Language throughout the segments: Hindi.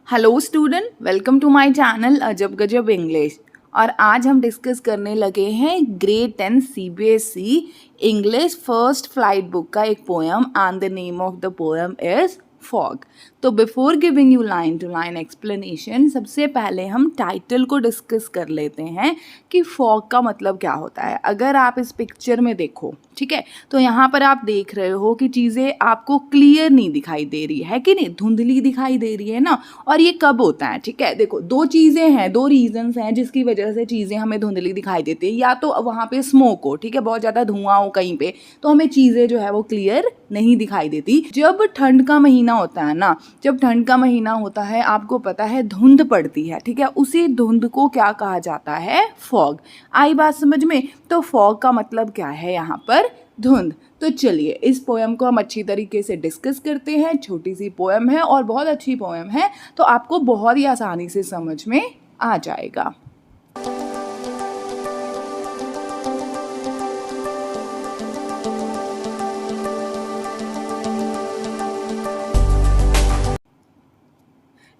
Hello student, welcome to my channel Ajab Gajab English. और आज हम डिस्कस करने लगे हैं grade 10 CBSE English first flight book का एक poem and the name of the poem is fog. तो before giving you line to line explanation, सबसे पहले हम टाइटल को डिस्कस कर लेते हैं कि फॉग का मतलब क्या होता है। अगर आप इस पिक्चर में देखो, ठीक है, तो यहाँ पर आप देख रहे हो कि चीज़ें आपको क्लियर नहीं दिखाई दे रही है कि नहीं, धुंधली दिखाई दे रही है ना। और ये कब होता है, ठीक है, देखो दो चीज़ें हैं, दो रीजंस हैं जिसकी वजह से चीज़ें हमें धुंधली दिखाई देती है। या तो वहाँ पे स्मोक हो, ठीक है, बहुत ज़्यादा धुआं हो कहीं पे, तो हमें चीज़ें जो है वो क्लियर नहीं दिखाई देती। जब ठंड का महीना होता है ना, जब ठंड का महीना होता है, आपको पता है धुंध पड़ती है, ठीक है, उसी धुंध को क्या कहा जाता है, फॉग। आई बात समझ में? तो फॉग का मतलब क्या है यहाँ पर, धुंध। तो चलिए इस पोएम को हम अच्छी तरीके से डिस्कस करते हैं। छोटी सी पोएम है और बहुत अच्छी पोएम है, तो आपको बहुत ही आसानी से समझ में आ जाएगा।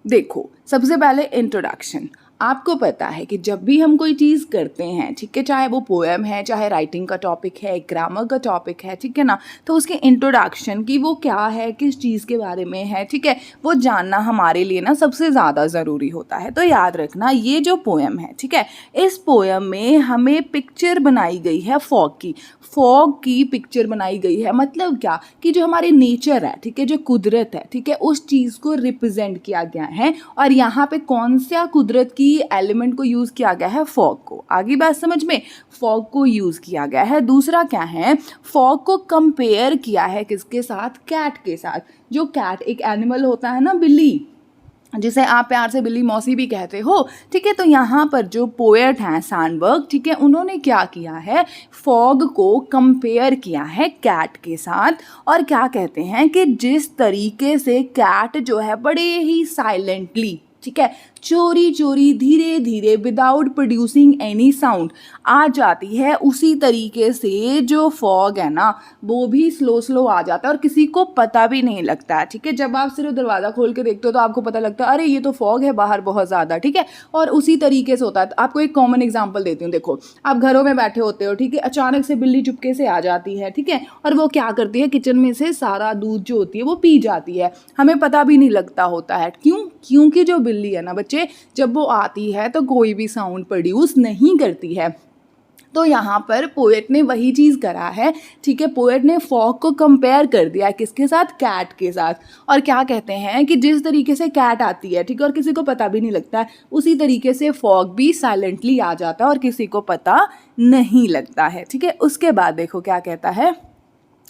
देखो, सबसे पहले इंट्रोडक्शन। आपको पता है कि जब भी हम कोई चीज़ करते हैं, ठीक है, चाहे वो पोएम है, चाहे राइटिंग का टॉपिक है, ग्रामर का टॉपिक है, ठीक है ना, तो उसके इंट्रोडक्शन की वो क्या है, किस चीज़ के बारे में है, ठीक है, वो जानना हमारे लिए ना सबसे ज़्यादा ज़रूरी होता है। तो याद रखना, ये जो पोएम है, ठीक है, इस पोएम में हमें पिक्चर बनाई गई है फॉग की। फॉग की पिक्चर बनाई गई है, मतलब क्या कि जो हमारे नेचर है, ठीक है, जो कुदरत है, ठीक है, उस चीज़ को रिप्रेजेंट किया गया है। और यहाँ पे कौन सा कुदरत की एलिमेंट को यूज़ किया गया है, फॉग को। आगे बात समझ में, फॉग को यूज़ किया गया है। दूसरा क्या है, फॉग को कंपेयर किया है किसके साथ, कैट के साथ। जो कैट एक एनिमल होता है ना, बिल्ली, जिसे आप प्यार से बिल्ली मौसी भी कहते हो, ठीक है, तो यहाँ पर जो पोएट हैं सैंडबर्ग, ठीक है, उन्होंने क्या किया है, फॉग को कंपेयर किया है कैट के साथ। और क्या कहते हैं कि जिस तरीके से कैट जो है बड़े ही साइलेंटली, ठीक है, चोरी चोरी धीरे धीरे विदाउट प्रोड्यूसिंग एनी साउंड आ जाती है, उसी तरीके से जो फॉग है ना वो भी स्लो स्लो आ जाता है और किसी को पता भी नहीं लगता है, ठीक है। जब आप सिर्फ दरवाज़ा खोल के देखते हो तो आपको पता लगता है अरे ये तो फॉग है बाहर बहुत ज़्यादा, ठीक है। और उसी तरीके से होता है। आपको एक कॉमन एग्जाम्पल देती हूँ। देखो, आप घरों में बैठे होते हो, ठीक है, अचानक से बिल्ली चुपके से आ जाती है, ठीक है, और वो क्या करती है, किचन में से सारा दूध जो होती है वो पी जाती है, हमें पता भी नहीं लगता होता है। क्यों? क्योंकि जो बिल्ली है ना बच्चे, जब वो आती है तो कोई भी साउंड प्रोड्यूस नहीं करती है। तो यहाँ पर पोएट ने वही चीज़ करा है, ठीक है, पोएट ने फॉग को कंपेयर कर दिया है किसके साथ, कैट के साथ। और क्या कहते हैं कि जिस तरीके से कैट आती है, ठीक है, और किसी को पता भी नहीं लगता है, उसी तरीके से फॉग भी साइलेंटली आ जाता है और किसी को पता नहीं लगता है, ठीक है। उसके बाद देखो क्या कहता है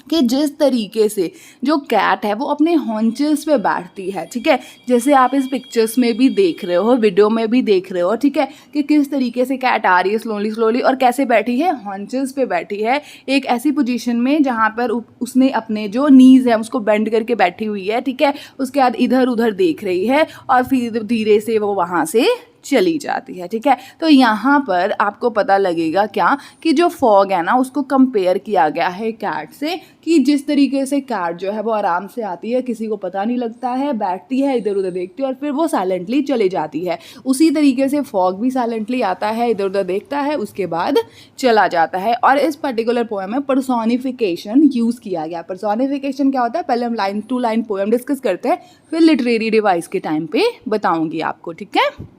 कि जिस तरीके से जो कैट है वो अपने हॉन्चेस पे बैठती है, ठीक है, जैसे आप इस पिक्चर्स में भी देख रहे हो, वीडियो में भी देख रहे हो, ठीक है, कि किस तरीके से कैट आ रही है स्लोली स्लोली और कैसे बैठी है, हॉन्चेस पे बैठी है, एक ऐसी पोजीशन में जहाँ पर उसने अपने जो नीज है उसको बेंड करके बैठी हुई है, ठीक है। उसके बाद इधर उधर देख रही है और फिर धीरे से वो वहाँ से चली जाती है, ठीक है। तो यहाँ पर आपको पता लगेगा क्या कि जो फॉग है ना उसको कंपेयर किया गया है कैट से, कि जिस तरीके से कैट जो है वो आराम से आती है, किसी को पता नहीं लगता है, बैठती है, इधर उधर देखती है और फिर वो साइलेंटली चली जाती है, उसी तरीके से फॉग भी साइलेंटली आता है, इधर उधर देखता है, उसके बाद चला जाता है। और इस पर्टिकुलर पोएम में पर्सोनिफिकेशन यूज़ किया गया। पर्सोनिफिकेशन क्या होता है, पहले हम line to line poem discuss करते हैं, फिर लिटरेरी डिवाइस के टाइम पे बताऊँगी आपको, ठीक है।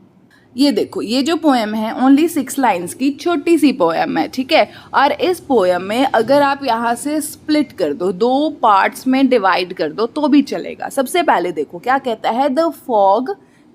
ये देखो, ये जो पोएम है ओनली 6 लाइन्स की छोटी सी पोएम है, ठीक है। और इस पोएम में अगर आप यहाँ से स्प्लिट कर दो, 2 पार्ट्स में डिवाइड कर दो तो भी चलेगा। सबसे पहले देखो क्या कहता है, the fog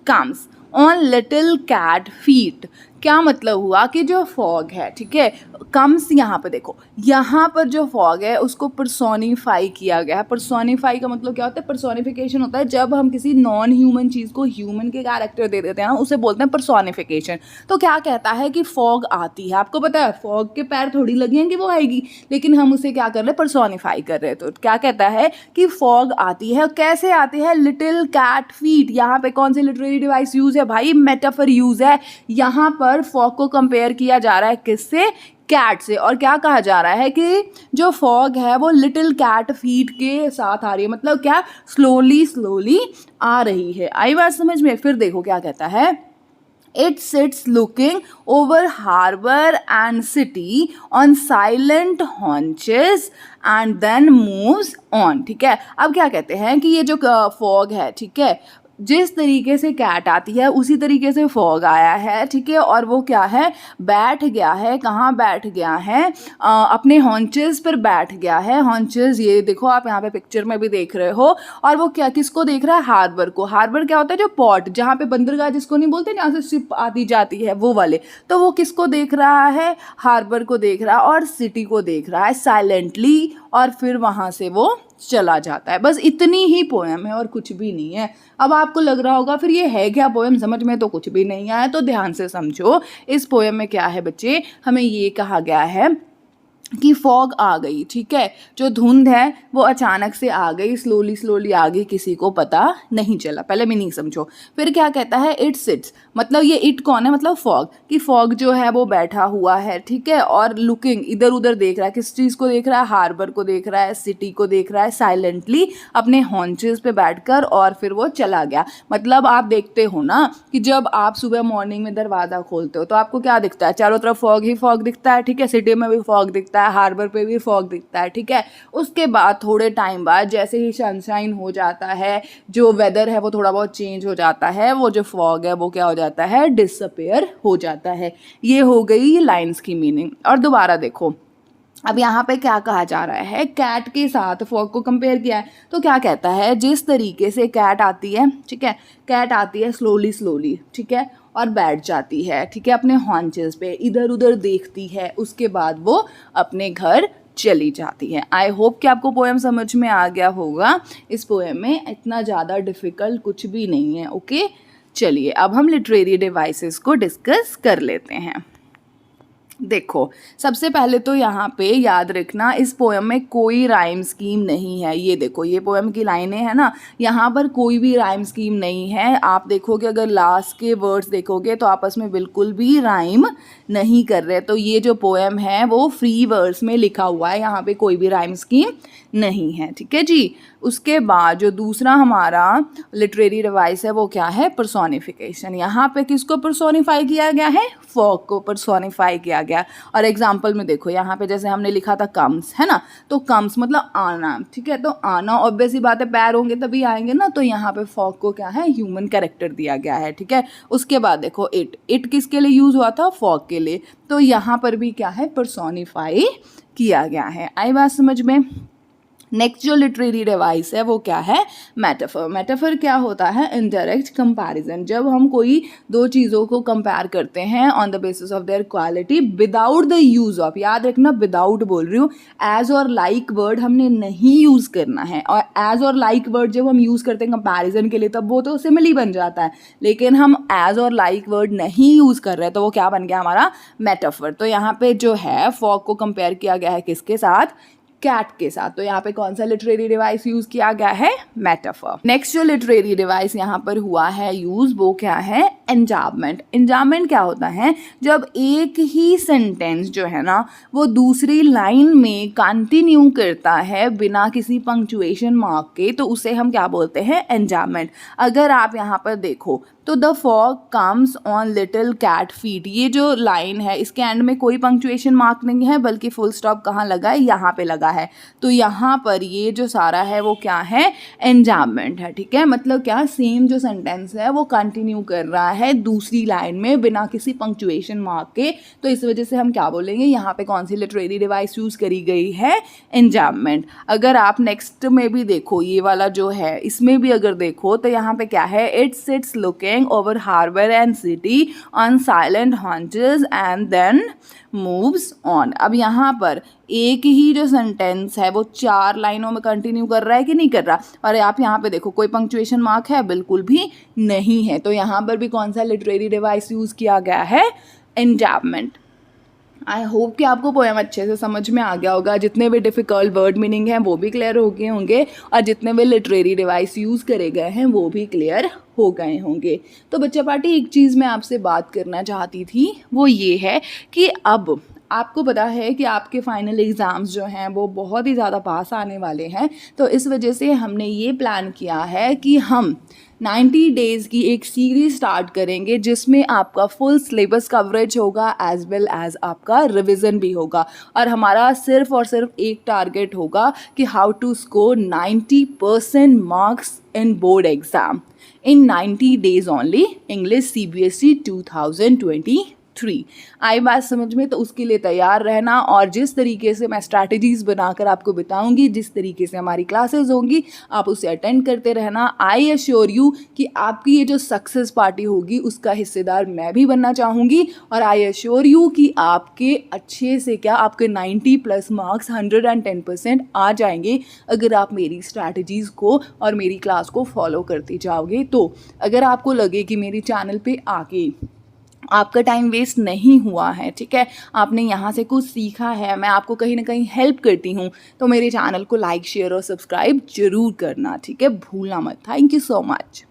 comes on little cat feet. क्या मतलब हुआ कि जो फॉग है, ठीक है, कम्स, यहाँ पर देखो, यहाँ पर जो फॉग है उसको पर्सोनिफाई किया गया है। पर्सोनिफाई का मतलब क्या होता है, पर्सोनिफिकेशन होता है जब हम किसी नॉन ह्यूमन चीज़ को ह्यूमन के कैरेक्टर दे देते हैं ना, उसे बोलते हैं पर्सोनिफिकेशन। तो क्या कहता है कि फॉग आती है, आपको पता है फॉग के पैर थोड़ी लगेंगे वो आएगी, लेकिन हम उसे क्या कर रहे हैं, पर्सोनिफाई कर रहे हैं। तो क्या कहता है कि फॉग आती है, कैसे आती है, लिटिल कैट फीट। यहाँ पे कौन सी लिटरेरी डिवाइस यूज़ है, भाई मेटाफर यूज है। यहाँ पर फॉग को कंपेयर किया जा रहा है किससे, कैट से। और क्या कहा जा रहा है कि जो फॉग है वो लिटिल कैट फीट के साथ आ रही है, मतलब क्या, स्लोली स्लोली आ रही है। आई बात समझ में। फिर देखो क्या कहता है, It sits looking over harbor and city on silent haunches and then moves on। ठीक है, अब क्या कहते हैं कि ये जो फॉग है, ठीक है, जिस तरीके से कैट आती है उसी तरीके से फॉग आया है, ठीक है, और वो क्या है, बैठ गया है। कहाँ बैठ गया है, अपने हॉन्चेस पर बैठ गया है। हॉन्चेस ये देखो आप यहाँ पे पिक्चर में भी देख रहे हो। और वो क्या, किसको देख रहा है, हार्बर को। हार्बर क्या होता है, जो पोर्ट, जहाँ पे बंदरगाह जिसको नहीं बोलते, जहाँ से शिप आती जाती है, वो वाले। तो वो किसको देख रहा है, हार्बर को देख रहा है और सिटी को देख रहा है साइलेंटली, और फिर वहाँ से वो चला जाता है। बस इतनी ही पोएम है और कुछ भी नहीं है। अब आपको लग रहा होगा फिर ये है क्या पोएम, समझ में तो कुछ भी नहीं आया। तो ध्यान से समझो, इस पोएम में क्या है बच्चे, हमें ये कहा गया है कि फॉग आ गई, ठीक है, जो धुंध है वो अचानक से आ गई, स्लोली स्लोली आ गई, किसी को पता नहीं चला। पहले मीनिंग समझो। फिर क्या कहता है, इट सिट्स, मतलब ये इट कौन है, मतलब फॉग, कि फॉग जो है वो बैठा हुआ है, ठीक है, और लुकिंग, इधर उधर देख रहा है। किस चीज़ को देख रहा है, हार्बर को देख रहा है, सिटी को देख रहा है, साइलेंटली अपने हॉन्चेस पे बैठकर, और फिर वो चला गया। मतलब आप देखते हो ना कि जब आप सुबह मॉर्निंग में दरवाज़ा खोलते हो तो आपको क्या दिखता है, चारों तरफ फॉग ही फॉग दिखता है, ठीक है, सिटी में भी फॉग दिखता है, हार्बर पे भी फॉग दिखता है, ठीक है। उसके बाद थोड़े टाइम बाद जैसे ही सनशाइन हो जाता है, जो वेदर है वो थोड़ा बहुत चेंज हो जाता है, वो जो फॉग है वो क्या हो जाता है, डिसअपेयर हो जाता है। ये हो गई लाइंस की मीनिंग। और दोबारा देखो, अब यहाँ पे क्या कहा जा रहा है, कैट के साथ फॉग को कंपेयर किया है। तो क्या कहता है, जिस तरीके से कैट आती है, ठीक है, कैट आती है स्लोली स्लोली, ठीक है, और बैठ जाती है, ठीक है, अपने हॉन्चेस पे, इधर उधर देखती है, उसके बाद वो अपने घर चली जाती है। आई होप कि आपको पोएम समझ में आ गया होगा। इस पोएम में इतना ज़्यादा डिफ़िकल्ट कुछ भी नहीं है। ओके, चलिए अब हम लिटरेरी डिवाइसेस को डिस्कस कर लेते हैं। देखो, सबसे पहले तो यहाँ पे याद रखना, इस पोएम में कोई राइम स्कीम नहीं है। ये देखो, ये पोएम की लाइनें हैं ना, यहाँ पर कोई भी राइम स्कीम नहीं है। आप देखोगे, अगर लास्ट के वर्ड्स देखोगे तो आपस में बिल्कुल भी राइम नहीं कर रहे। तो ये जो पोएम है वो फ्री वर्ड्स में लिखा हुआ है, यहाँ पे कोई भी राइम स्कीम नहीं है, ठीक है जी। उसके बाद जो दूसरा हमारा लिटरेरी डिवाइस है वो क्या है, पर्सोनिफिकेशन। यहाँ पे किसको पर्सोनिफाई किया गया है, फॉग को पर्सोनिफाई किया गया। और एग्जाम्पल में देखो, यहाँ पे जैसे हमने लिखा था कम्स, है ना, तो कम्स मतलब आना, ठीक है, तो आना ऑब्वियस ही बात है, पैर होंगे तभी आएंगे ना, तो यहाँ पे फॉग को क्या है, ह्यूमन कैरेक्टर दिया गया है, ठीक है। उसके बाद देखो, इट किसके लिए यूज हुआ था, फॉग के लिए, तो यहाँ पर भी क्या है, पर्सोनिफाई किया गया है। आई बात समझ में। नेक्स्ट जो लिटरेरी डिवाइस है वो क्या है, मेटाफर। मेटाफर क्या होता है, इनडायरेक्ट कंपैरिजन। जब हम कोई दो चीज़ों को कंपेयर करते हैं on the basis of their quality without the use of, याद रखना विदाउट बोल रही हूँ, एज और लाइक वर्ड हमने नहीं यूज़ करना है। और एज और लाइक वर्ड जब हम यूज़ करते हैं कंपैरिजन के लिए तब वो तो सिमिली बन जाता है, लेकिन हम एज और लाइक वर्ड नहीं यूज़ कर रहे, तो वो क्या बन गया हमारा, मेटाफर। तो यहाँ पे जो है फॉग को कंपेयर किया गया है किसके साथ, कैट के साथ। तो यहाँ पे कौन सा लिटरेरी डिवाइस यूज किया गया है, मेटाफर। नेक्स्ट जो लिटरेरी डिवाइस यहाँ पर हुआ है यूज, वो क्या है, एंजाममेंट। एंजाममेंट क्या होता है, जब एक ही सेंटेंस जो है ना वो दूसरी लाइन में कंटिन्यू करता है बिना किसी पंक्चुएशन मार्क के, तो उसे हम क्या बोलते हैं, एंजाममेंट। अगर आप यहाँ पर देखो तो the fog comes on little cat feet, ये जो लाइन है इसके एंड में कोई पंक्चुएशन मार्क नहीं है, बल्कि फुल स्टॉप कहाँ लगा है, यहाँ पे लगा है। तो यहाँ पर ये जो सारा है वो क्या है, एंजाममेंट है, ठीक है। मतलब क्या, सेम जो सेंटेंस है वो कंटिन्यू कर रहा है दूसरी लाइन में बिना किसी पंक्चुएशन मार्क के, तो इस वजह से हम क्या बोलेंगे, यहाँ पे कौन सी लिटरेरी डिवाइस यूज करी गई है, एंजाममेंट। अगर आप नेक्स्ट में भी देखो, ये वाला जो है इसमें भी अगर देखो तो यहाँ पे क्या है, it sits looking over harbor and city on silent haunches and then moves on। अब यहाँ पर एक ही जो सेंटेंस है वो 4 लाइनों में कंटिन्यू कर रहा है कि नहीं कर रहा। और आप यहाँ पे देखो, कोई पंक्चुएशन मार्क है, बिल्कुल भी नहीं है। तो यहाँ पर भी कौन सा लिटरेरी डिवाइस यूज किया गया है, एंजाममेंट। आई होप कि आपको पोएम अच्छे से समझ में आ गया होगा, जितने भी डिफ़िकल्ट वर्ड मीनिंग हैं वो भी क्लियर हो गए होंगे और जितने भी लिटरेरी डिवाइस यूज़ करे गए हैं वो भी क्लियर हो गए होंगे। तो बच्चा पार्टी, एक चीज़ मैं आपसे बात करना चाहती थी, वो ये है कि अब आपको पता है कि आपके फाइनल एग्ज़ाम्स जो हैं वो बहुत ही ज़्यादा पास आने वाले हैं। तो इस वजह से हमने ये प्लान किया है कि हम 90 डेज़ की एक सीरीज़ स्टार्ट करेंगे जिसमें आपका फुल सिलेबस कवरेज होगा एज वेल एज़ आपका रिवीजन भी होगा। और हमारा सिर्फ और सिर्फ एक टारगेट होगा कि how to score 90% marks in board exam in 90 days only, English CBSE 2023। आई बात समझ में? तो उसके लिए तैयार रहना, और जिस तरीके से मैं स्ट्रैटेजीज़ बनाकर आपको बताऊंगी, जिस तरीके से हमारी क्लासेस होंगी, आप उसे अटेंड करते रहना। आई एश्योर यू कि आपकी ये जो सक्सेस पार्टी होगी उसका हिस्सेदार मैं भी बनना चाहूँगी, और आई एश्योर यू कि आपके अच्छे से क्या आपके 90+ मार्क्स 110% आ जाएंगे अगर आप मेरी स्ट्रैटेजीज़ को और मेरी क्लास को फॉलो करते जाओगे। तो अगर आपको लगे कि मेरे चैनल पे आके आपका टाइम वेस्ट नहीं हुआ है, ठीक है, आपने यहाँ से कुछ सीखा है, मैं आपको कहीं ना कहीं हेल्प करती हूँ, तो मेरे चैनल को लाइक, शेयर और सब्सक्राइब जरूर करना, ठीक है, भूलना मत। Thank you so much.